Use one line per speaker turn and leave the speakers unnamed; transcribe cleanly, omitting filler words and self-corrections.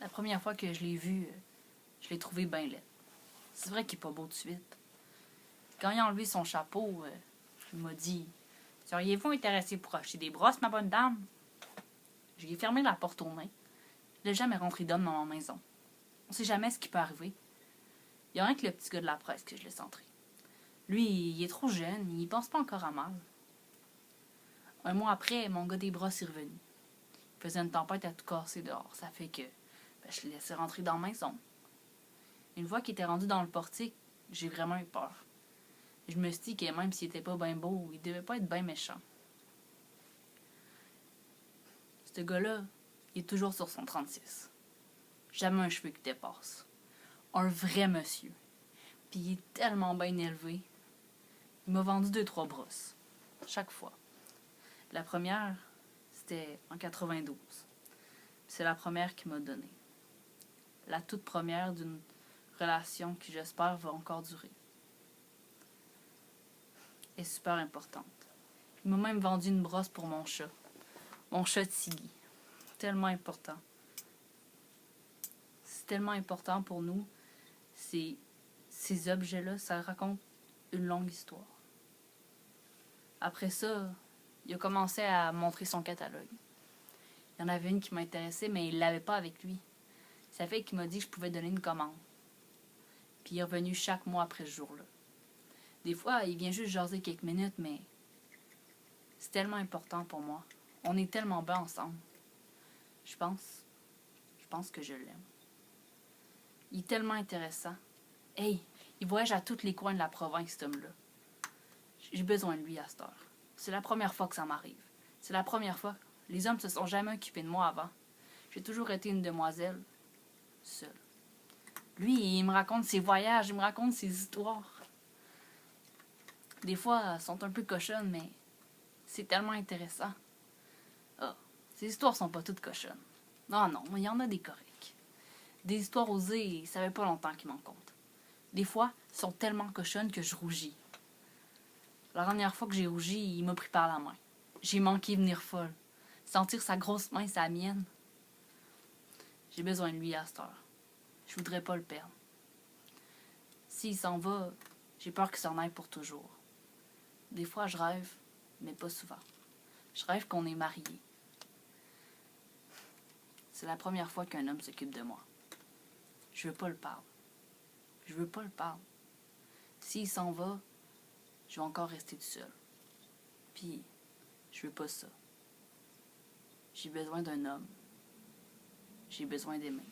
La première fois que je l'ai vu, je l'ai trouvé bien laid. C'est vrai qu'il est pas beau de suite. Quand il a enlevé son chapeau, il m'a dit « Seriez-vous intéressé pour acheter des brosses, ma bonne dame? » Je lui ai fermé la porte aux mains. Il n'a jamais rentré d'homme dans ma maison. On sait jamais ce qui peut arriver. Il y a rien que le petit gars de la presse que je laisse entrer. Lui, il est trop jeune, il pense pas encore à mal. Un mois après, mon gars des brosses est revenu. Il faisait une tempête à tout casser dehors. Ça fait que je l'ai laissé rentrer dans la maison. Une fois qu'il était rendu dans le portique, j'ai vraiment eu peur. Je me suis dit que même s'il était pas bien beau, il devait pas être bien méchant. Ce gars-là, il est toujours sur son 36. Jamais un cheveu qui dépasse. Un vrai monsieur. Puis il est tellement bien élevé. Il m'a vendu 2-3 brosses. Chaque fois. La première, c'était en 92. C'est la première qu'il m'a donnée. La toute première d'une relation qui, j'espère, va encore durer. Est super importante. Il m'a même vendu une brosse pour mon chat. Mon chat Tiggy. Tellement important. C'est tellement important pour nous. Ces objets-là, ça raconte une longue histoire. Après ça, il a commencé à montrer son catalogue. Il y en avait une qui m'intéressait, mais il l'avait pas avec lui. Ça fait qu'il m'a dit que je pouvais donner une commande. Puis il est revenu chaque mois après ce jour-là. Des fois, il vient juste jaser quelques minutes, mais c'est tellement important pour moi. On est tellement bien ensemble. Je pense que je l'aime. Il est tellement intéressant. Hey, il voyage à tous les coins de la province, cet homme-là. J'ai besoin de lui à cette heure. C'est la première fois que ça m'arrive. C'est la première fois. Les hommes se sont jamais occupés de moi avant. J'ai toujours été une demoiselle, seule. Lui, il me raconte ses voyages, il me raconte ses histoires. Des fois, elles sont un peu cochonnes, mais c'est tellement intéressant. Ah, ces histoires sont pas toutes cochonnes. Non, il y en a des corrects. Des histoires osées, ça fait pas longtemps qu'il m'en compte. Des fois, elles sont tellement cochonnes que je rougis. La dernière fois que j'ai rougi, il m'a pris par la main. J'ai manqué venir folle. Sentir sa grosse main, sa mienne. J'ai besoin de lui à cette heure. Je voudrais pas le perdre. S'il s'en va, j'ai peur qu'il s'en aille pour toujours. Des fois, je rêve, mais pas souvent. Je rêve qu'on est mariés. C'est la première fois qu'un homme s'occupe de moi. Je veux pas le perdre. Je veux pas le perdre. S'il s'en va, je vais encore rester tout seul. Puis, je veux pas ça. J'ai besoin d'un homme. J'ai besoin d'aimer.